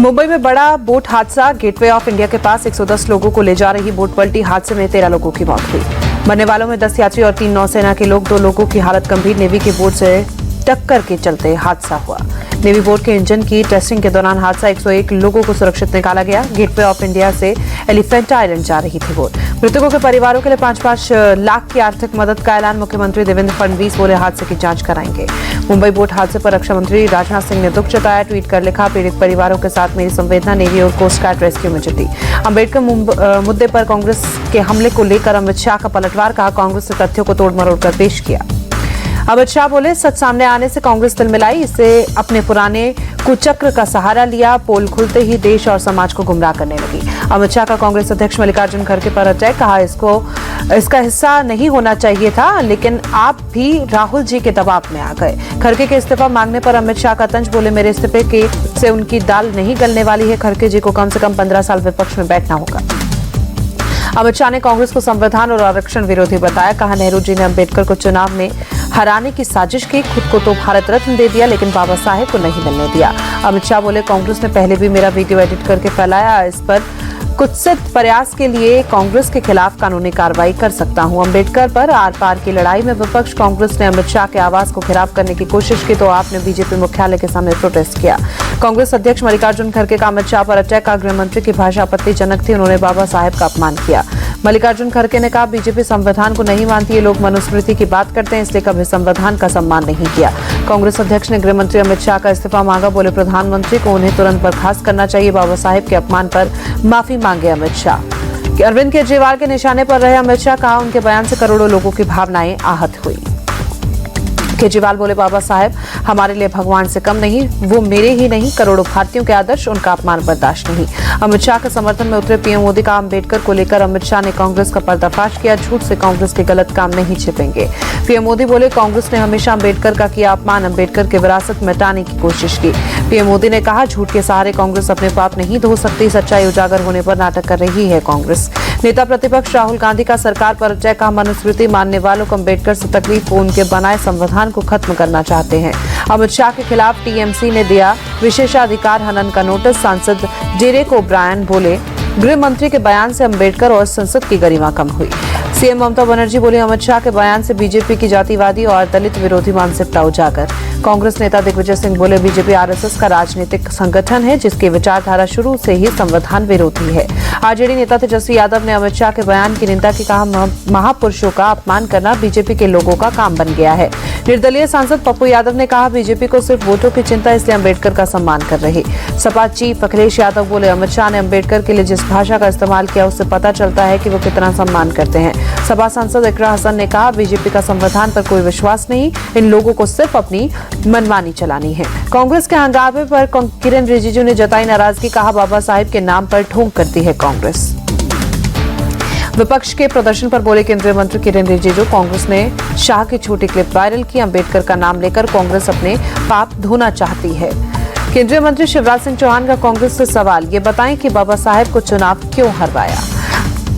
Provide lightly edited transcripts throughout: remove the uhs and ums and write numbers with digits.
मुंबई में बड़ा बोट हादसा। गेटवे ऑफ इंडिया के पास 110 लोगों को ले जा रही बोट पलटी। हादसे में 13 लोगों की मौत हुई। मरने वालों में 10 यात्री और 3 नौसेना के लोग। 2 लोगों की हालत गंभीर। नेवी की बोट से टक्कर के चलते हादसा हुआ। नेवी बोट के इंजन की टेस्टिंग के दौरान हादसा। 101 लोगों को सुरक्षित निकाला गया। गेटवे ऑफ इंडिया से एलिफेंट आइलैंड जा रही थी बोट। मृतकों के परिवारों के लिए 5-5 लाख की आर्थिक मदद का ऐलान। मुख्यमंत्री देवेंद्र फडणवीस बोले हादसे की जांच कराएंगे। मुंबई बोट हादसे पर रक्षा मंत्री राजनाथ सिंह ने दुख जताया। ट्वीट कर लिखा, पीड़ित परिवारों के साथ मेरी संवेदना। नेवी और कोस्ट गार्ड रेस्क्यू में जुटी। अम्बेडकर मुद्दे पर कांग्रेस के हमले को लेकर अमित शाह का पलटवार। कहा, कांग्रेस ने तथ्यों को तोड़ मरोड़ कर पेश किया। अमित शाह बोले, सच सामने आने से कांग्रेस दिल मिलाई। इसे अपने पुराने कुचक्र का सहारा लिया। पोल खुलते ही देश और समाज को गुमराह करने लगी। अमित शाह का कांग्रेस अध्यक्ष मल्लिकार्जुन खड़गे पर अटैक। कहा, इसका हिस्सा नहीं होना चाहिए था, लेकिन आप भी राहुल जी के दबाव में आ गए। खड़गे के इस्तीफा मांगने पर अमित शाह का तंज। बोले, मेरे इस्तीफे से उनकी दाल नहीं गलने वाली है। खड़गे जी को कम से कम 15 साल विपक्ष में बैठना होगा। अमित शाह ने कांग्रेस को संविधान और आरक्षण विरोधी बताया। कहा, नेहरू जी ने अम्बेडकर को चुनाव में हराने की साजिश की। खुद को तो भारत रत्न दे दिया, लेकिन बाबा साहेब को नहीं मिलने दिया। अमित शाह बोले, कांग्रेस ने पहले भी मेरा वीडियो एडिट करके फैलाया। इस पर कुत्सित प्रयास के लिए कांग्रेस के खिलाफ कानूनी कार्रवाई कर सकता हूं। अम्बेडकर पर आर पार की लड़ाई में विपक्ष। कांग्रेस ने अमित शाह के आवास को घेराव करने की कोशिश की तो आपने बीजेपी मुख्यालय के सामने प्रोटेस्ट किया। कांग्रेस अध्यक्ष मल्लिकार्जुन खड़गे का अमित शाह पर अटैक। का गृह मंत्री की भाषा आपत्तिजनक थी। उन्होंने बाबा साहेब का अपमान किया। मल्लिकार्जुन खड़गे ने कहा, बीजेपी संविधान को नहीं मानती। ये लोग मनुस्मृति की बात करते हैं, इसलिए कभी संविधान का सम्मान नहीं किया। कांग्रेस अध्यक्ष ने गृह मंत्री अमित शाह का इस्तीफा मांगा। बोले, प्रधानमंत्री को उन्हें तुरंत बर्खास्त करना चाहिए। बाबा साहेब के अपमान पर माफी मांगे अमित शाह। अरविंद केजरीवाल के निशाने पर रहे अमित शाह। कहा, उनके बयान से करोड़ों लोगों की भावनाएं आहत हुई। केजरीवाल बोले, बाबा साहेब हमारे लिए भगवान से कम नहीं। वो मेरे ही नहीं, करोड़ों भारतीयों के आदर्श। उनका अपमान बर्दाश्त नहीं। अमित शाह के समर्थन में उतरे पीएम मोदी का अम्बेडकर को लेकर अमित शाह ने कांग्रेस का पर्दाफाश किया। झूठ से कांग्रेस के गलत काम नहीं छिपेंगे। पीएम मोदी बोले, कांग्रेस ने हमेशा अम्बेडकर का किया अपमान। अम्बेडकर की विरासत मिटाने की कोशिश की। पीएम मोदी ने कहा, झूठ के सहारे कांग्रेस अपने पाप नहीं धो सकती। सच्चाई उजागर होने पर नाटक कर रही है कांग्रेस। नेता प्रतिपक्ष राहुल गांधी का सरकार पर अटैक। कहा, मनुस्मृति मानने वालों को अम्बेडकर से तकलीफ हो। उनके बनाए संविधान को खत्म करना चाहते हैं। अमित शाह के खिलाफ टीएमसी ने दिया विशेषाधिकार हनन का नोटिस। सांसद डेरेक ओब्रायन बोले, गृह मंत्री के बयान से अम्बेडकर और संसद की गरिमा कम हुई। सीएम ममता बनर्जी बोली, अमित शाह के बयान से बीजेपी की जातिवादी और दलित विरोधी मानसिकता उजागर। कांग्रेस नेता दिग्विजय सिंह बोले, बीजेपी आरएसएस का राजनीतिक संगठन है, जिसकी विचारधारा शुरू से ही संविधान विरोधी है। आरजेडी नेता तेजस्वी यादव ने अमित शाह के बयान की निंदा की। कहा, महापुरुषों का अपमान करना बीजेपी के लोगों का काम बन गया है। निर्दलीय सांसद पप्पू यादव ने कहा, बीजेपी को सिर्फ वोटों की चिंता, इसलिए अम्बेडकर का सम्मान कर रही। सपा चीफ अखिलेश यादव बोले, अमित शाह ने अम्बेडकर के लिए जिस भाषा का इस्तेमाल किया, उससे पता चलता है कि वो कितना सम्मान करते हैं। सपा सांसद इकरा हसन ने कहा, बीजेपी का संविधान पर कोई विश्वास नहीं। इन लोगों को सिर्फ अपनी मनमानी चलानी है। कांग्रेस के हंगामे पर किरेन रिजिजू ने जताई नाराजगी। कहा, बाबा साहेब के नाम पर ढोंग करती है कांग्रेस। विपक्ष के प्रदर्शन पर बोले केंद्रीय मंत्री किरेन रिजिजू, कांग्रेस ने शाह की छोटी क्लिप वायरल की। अम्बेडकर का नाम लेकर कांग्रेस अपने पाप धोना चाहती है। केंद्रीय मंत्री शिवराज सिंह चौहान का कांग्रेस से सवाल, ये बताएं कि बाबा साहेब को चुनाव क्यों हरवाया।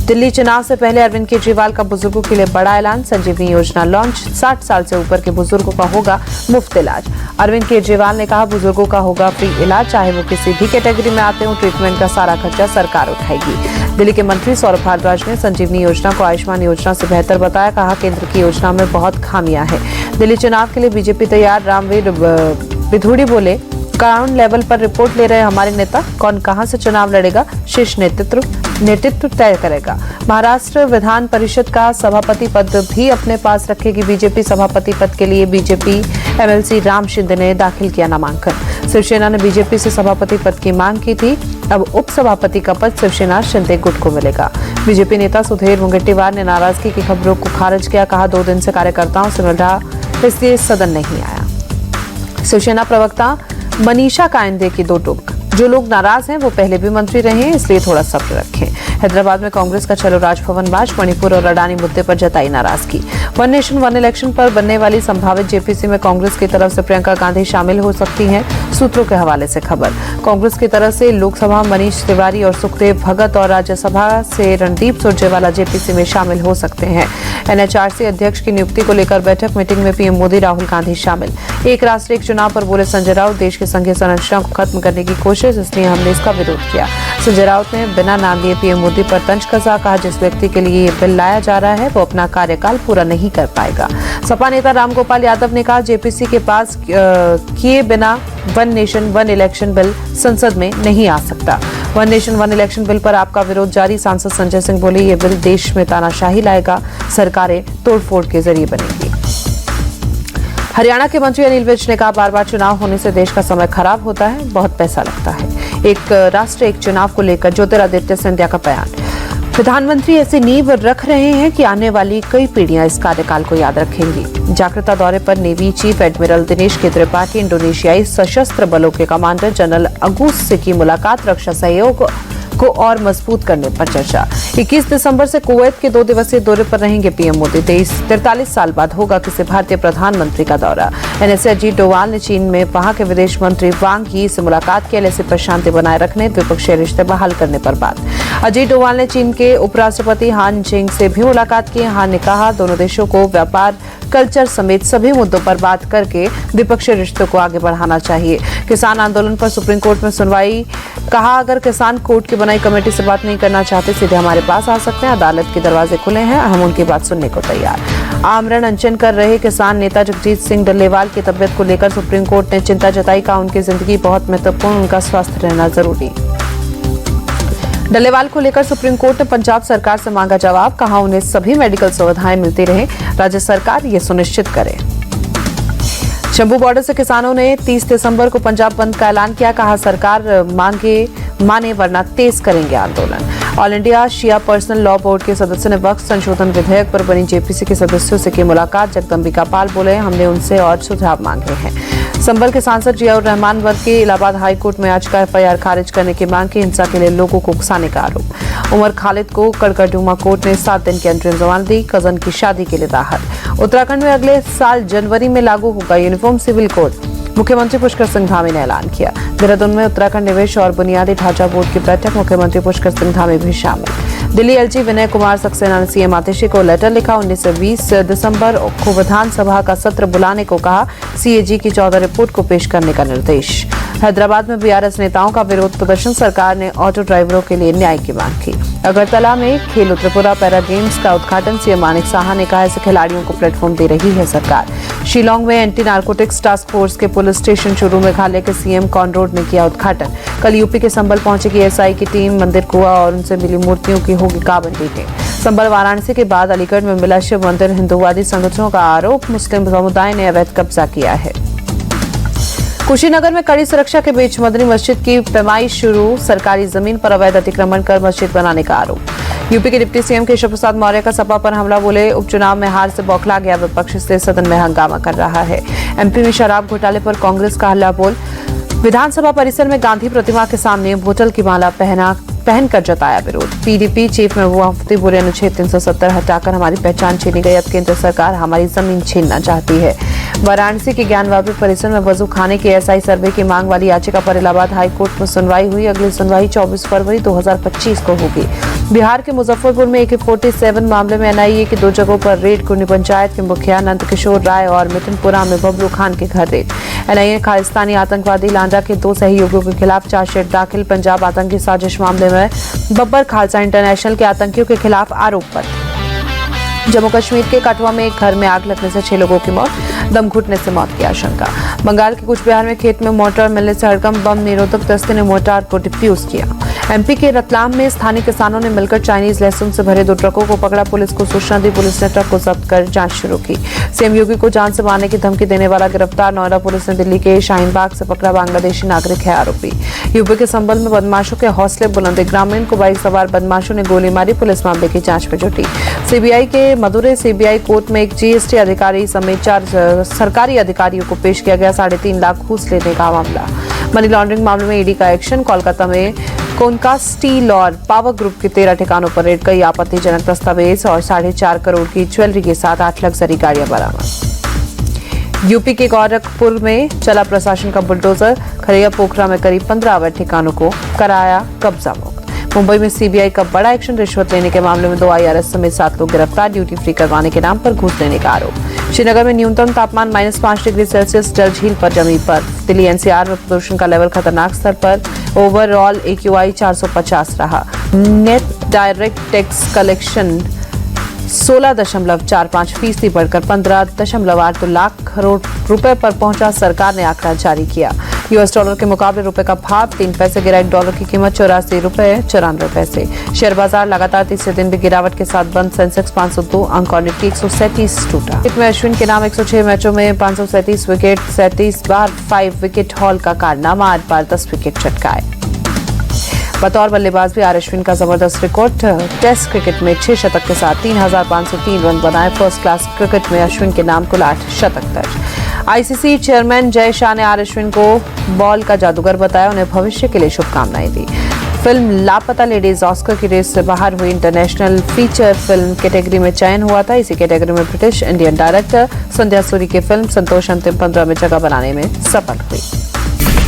दिल्ली चुनाव से पहले अरविंद केजरीवाल का बुजुर्गों के लिए बड़ा ऐलान। संजीवनी योजना लॉन्च। 60 साल से ऊपर के बुजुर्गों का होगा मुफ्त इलाज। अरविंद केजरीवाल ने कहा, बुजुर्गों का होगा फ्री इलाज, चाहे वो किसी भी कैटेगरी में आते हो। ट्रीटमेंट का सारा खर्चा सरकार उठाएगी। दिल्ली के मंत्री सौरभ भारद्वाज ने संजीवनी योजना को आयुष्मान योजना से बेहतर बताया। कहा, केंद्र की योजना में बहुत खामियां हैं। दिल्ली चुनाव के लिए बीजेपी तैयार। रामवीर बिधूड़ी बोले, ग्राउंड लेवल पर रिपोर्ट ले रहे हमारे नेता, कौन कहां से चुनाव लड़ेगा, शीर्ष नेतृत्व तय करेगा। महाराष्ट्र विधान परिषद का सभापति पद भी अपने पास रखेगी बीजेपी। सभापति पद के लिए बीजेपी एमएलसी राम शिंदे ने दाखिल किया नामांकन। शिवसेना ने बीजेपी से सभापति पद की मांग की थी। अब उपसभापति का पद शिवसेना शिंदे गुट को मिलेगा। बीजेपी नेता सुधीर मुनगंटीवार ने नाराजगी की खबरों को खारिज किया। कहा, 2 दिन से कार्यकर्ताओं से मिला, इसलिए सदन नहीं आया। शिवसेना प्रवक्ता मनीषा कायंदे की 2 टूक, जो लोग नाराज हैं वो पहले भी मंत्री रहे हैं, इसलिए थोड़ा सब्र रखें। हैदराबाद में कांग्रेस का चलो राजभवन मार्च। मणिपुर और अडानी मुद्दे पर जताई नाराजगी। वन नेशन वन इलेक्शन पर बनने वाली संभावित जेपीसी में कांग्रेस की तरफ से प्रियंका गांधी शामिल हो सकती हैं। सूत्रों के हवाले से खबर। कांग्रेस की तरफ से लोकसभा मनीष तिवारी और सुखदेव भगत और राज्यसभा से रणदीप सुरजेवाला जेपीसी में शामिल हो सकते हैं। एनएचआरसी अध्यक्ष की नियुक्ति को लेकर बैठक मीटिंग में पीएम मोदी, राहुल गांधी शामिल। एक राष्ट्र एक चुनाव पर बोले संजय राउत, देश की संघीय संरचना को खत्म करने की कोशिश। कोशिश, इसलिए हमने इसका विरोध किया। संजय राउत ने बिना नाम लिए पीएम मोदी पर तंज कसा, कहा जिस व्यक्ति के लिए ये बिल लाया जा रहा है वो अपना कार्यकाल पूरा नहीं कर पाएगा। सपा नेता रामगोपाल यादव ने कहा जेपीसी के पास किए बिना one nation one election bill संसद में नहीं आ सकता। One nation one election bill पर आपका विरोध जारी। सांसद संजय सिंह बोले ये बिल देश में तानाशाही लाएगा, सरकारें तोड़फोड़ के जरिए बनेंगी। हरियाणा के मंत्री अनिल विज ने कहा बार बार चुनाव होने से देश का समय खराब होता है, बहुत पैसा लगता है। एक राष्ट्र एक चुनाव को लेकर ज्योतिरादित्य सिंधिया का बयान। प्रधानमंत्री ऐसी नींव रख रहे हैं कि आने वाली कई पीढ़ियां इस कार्यकाल को याद रखेंगी। जाकार्ता दौरे पर नेवी चीफ एडमिरल दिनेश के त्रिपाठी, इंडोनेशियाई सशस्त्र बलों के कमांडर जनरल अगूस से की मुलाकात, रक्षा सहयोग को और मजबूत करने पर चर्चा। 21 दिसंबर से कुवैत के 2 दिवसीय दौरे पर रहेंगे पीएम मोदी। 43 साल बाद होगा किसी भारतीय प्रधानमंत्री का दौरा। एनएसए अजीत डोवाल ने चीन में वहां के विदेश मंत्री वांग यी से मुलाकात की। एलएसी पर शांति बनाए रखने, द्विपक्षीय रिश्ते बहाल करने पर बात। अजीत डोवाल ने चीन के उपराष्ट्रपति हान जिंग से भी मुलाकात की। हान ने कहा दोनों देशों को व्यापार, कल्चर समेत सभी मुद्दों पर बात करके द्विपक्षीय रिश्तों को आगे बढ़ाना चाहिए। किसान आंदोलन पर सुप्रीम कोर्ट में सुनवाई। कहा अगर किसान कोर्ट की बनाई कमेटी से बात नहीं करना चाहते सीधे हमारे पास आ सकते हैं, अदालत के दरवाजे खुले हैं, हम उनकी बात सुनने को तैयार। आमरण अनशन कर रहे किसान नेता जगजीत सिंह डल्लेवाल की तबियत को लेकर सुप्रीम कोर्ट ने चिंता जताई। कहा उनकी जिंदगी बहुत महत्वपूर्ण, उनका स्वास्थ्य रहना जरूरी। डल्लेवाल को लेकर सुप्रीम कोर्ट ने पंजाब सरकार से मांगा जवाब। कहा उन्हें सभी मेडिकल सुविधाएं मिलती रहे, राज्य सरकार ये सुनिश्चित करे। शंभू बॉर्डर से किसानों ने 30 दिसंबर को पंजाब बंद का ऐलान किया। कहा सरकार माने वरना तेज करेंगे आंदोलन। ऑल इंडिया शिया पर्सनल लॉ बोर्ड के सदस्य ने वक्फ संशोधन विधेयक पर बनी जेपीसी के सदस्यों से की मुलाकात। जगदम्बिका पाल बोले हमने उनसे और सुझाव मांगे हैं। संभल के सांसद जियाउर रहमान वर्ग की इलाहाबाद हाईकोर्ट में याचिका एफआईआर खारिज करने की मांग की। हिंसा के लिए लोगों को उकसाने का आरोप। उमर खालिद को कड़कड़डूमा कोर्ट ने 7 दिन की अंतरिम जमानत दी। कजन की शादी के लिए राहत। उत्तराखंड में अगले साल जनवरी में लागू होगा यूनिफॉर्म सिविल कोड, मुख्यमंत्री पुष्कर सिंह धामी ने ऐलान किया। देहरादून में उत्तराखंड निवेश और बुनियादी ढांचा बोर्ड की बैठक, मुख्यमंत्री पुष्कर सिंह धामी भी शामिल। दिल्ली एलजी विनय कुमार सक्सेना ने सीएम आतिशी को लेटर लिखा। 19 से 20 दिसंबर को विधानसभा का सत्र बुलाने को कहा। सीएजी की 14 रिपोर्ट को पेश करने का निर्देश। हैदराबाद में बीआरएस नेताओं का विरोध प्रदर्शन, सरकार ने ऑटो ड्राइवरों के लिए न्याय की मांग की। अगरतला में खेलो त्रिपुरा पैरा गेम्स का उद्घाटन, सीएम मानिक साहा ने कहा ऐसे खिलाड़ियों को प्लेटफॉर्म दे रही है सरकार। शिलोंग में एंटी नार्कोटिक्स टास्क फोर्स के पुलिस स्टेशन शुरू मेघालय के सीएम कॉनरोड ने किया उद्घाटन। कल यूपी के संबल पहुंचेगी एसआई की टीम, मंदिर कुआ और उनसे मिली मूर्तियों की होगी काबंदी। संबल वाराणसी के बाद अलीगढ़ में मिला शिव मंदिर, हिंदुवादी संगठनों का आरोप, मुस्लिम समुदाय ने अवैध कब्जा किया है। कुशीनगर में कड़ी सुरक्षा के बीच मदनी मस्जिद की पैमाइश शुरू, सरकारी जमीन पर अवैध अतिक्रमण कर मस्जिद बनाने का आरोप। यूपी के डिप्टी सीएम केशव प्रसाद मौर्य का सपा पर हमला, बोले उपचुनाव में हार से बौखला गया विपक्ष, इसलिए सदन में हंगामा कर रहा है। एमपी में शराब घोटाले पर कांग्रेस का हल्ला बोल, विधानसभा परिसर में गांधी प्रतिमा के सामने बोतल की माला पहनकर जताया विरोध। पीडीपी चीफ महबूबा मुफ्ती बोले अनुच्छेद 370 हटाकर हमारी पहचान छीनी गई, अब केंद्र सरकार हमारी जमीन छीनना चाहती है। वाराणसी के ज्ञानवापी परिसर में वजू खाने के एसआई सर्वे की मांग वाली याचिका पर इलाहाबाद हाईकोर्ट में सुनवाई हुई। अगली सुनवाई 24 फरवरी 2025 को होगी। बिहार के मुजफ्फरपुर में AK-47 मामले में एनआईए की 2 जगहों पर रेड, कुर्नी पंचायत के मुखिया नंद किशोर राय और मिथुनपुरा में बबलू खान के घर रेड। एनआईए ने खालिस्तानी आतंकवादी लांडा के 2 सहयोगियों के खिलाफ चार्जशीट दाखिल। पंजाब आतंकी साजिश मामले में बब्बर खालसा इंटरनेशनल के आतंकियों के खिलाफ आरोप पत्र। जम्मू कश्मीर के कठुआ में एक घर में आग लगने से 6 लोगों की मौत, दम घुटने से मौत की आशंका। बंगाल के कुछ बिहार में खेत में मोर्टार मिलने से हड़कंप, बम निरोधक दस्ते ने मोर्टार को डिफ्यूज किया। एमपी के रतलाम में स्थानीय किसानों ने मिलकर चाइनीज लहसुन से भरे 2 ट्रकों को पकड़ा, पुलिस को सूचना दी, पुलिस ने ट्रक को जब्त कर जांच शुरू की। सीएम योगी को जान से मारने की धमकी देने वाला गिरफ्तार, नोएडा पुलिस ने दिल्ली के शाहीन बाग से पकड़ा, बांग्लादेशी नागरिक है आरोपी। यूपी के संबल में बदमाशों के हौसले बुलंद, ग्रामीण को बाइक सवार बदमाशों ने गोली मारी, पुलिस मामले की जांच में जुटी। सीबीआई के मदुरै सीबीआई कोर्ट में एक जीएसटी अधिकारी समेत 4 सरकारी अधिकारियों को पेश किया गया। 3.5 लाख घूस लेने का मामला। मनी लॉन्ड्रिंग मामले में ईडी का एक्शन, कोलकाता में कोनका स्टील और पावर ग्रुप के 13 ठिकानों पर रेड, कई आपत्तिजनक दस्तावेज और 4.5 करोड़ की ज्वेलरी के साथ 8 लग्जरी गाड़ियां बरामद। यूपी के गोरखपुर में चला प्रशासन का बुलडोजर, खरैया पोखरा में करीब 15 अवैध ठिकानों को कराया कब्जा मुक्त। मुंबई में सीबीआई का बड़ा एक्शन, रिश्वत लेने के मामले में 2 IRS समेत 7 लोग गिरफ्तार, ड्यूटी फ्री करवाने के नाम पर घूस लेने का आरोप। श्रीनगर में न्यूनतम तापमान -5 डिग्री सेल्सियस, डल झील पर जमी बर्फ। दिल्ली एनसीआर में प्रदूषण का लेवल खतरनाक स्तर पर, ओवरऑल AQI 450 रहा। नेट डायरेक्ट टैक्स कलेक्शन 16.45% बढ़कर 15.82 लाख करोड़ रुपए पर पहुंचा, सरकार ने आंकड़ा जारी किया। यूएस डॉलर के मुकाबले रुपए का भाव 3 पैसे गिरा, एक डॉलर की कीमत 84 रुपए 94 पैसे। शेयर बाजार लगातार तीसरे दिन भी गिरावट के साथ बंद, सेंसेक्स 502 अंक और निफ्टी 137 टूटा। में अश्विन के नाम 106 मैचों में 537 विकेट, 37 बार 5 विकेट हॉल का कारनामा, 8 बार 10 विकेट चटकाए। बतौर बल्लेबाज भी अश्विन का जबरदस्त रिकॉर्ड, टेस्ट क्रिकेट में 6 शतक के साथ 3,503 रन बनाए। फर्स्ट क्लास क्रिकेट में अश्विन के नाम कुल 8 शतक दर्ज। आईसीसी चेयरमैन जय शाह ने अश्विन को बॉल का जादूगर बताया, उन्हें भविष्य के लिए शुभकामनाएं दी। फिल्म लापता लेडीज ऑस्कर की रेस से बाहर हुई, इंटरनेशनल फीचर फिल्म कैटेगरी में चयन हुआ था। इसी कैटेगरी में ब्रिटिश इंडियन डायरेक्टर संध्या सूरी की फिल्म संतोष अंतिम 15 में जगह बनाने में सफल हुई।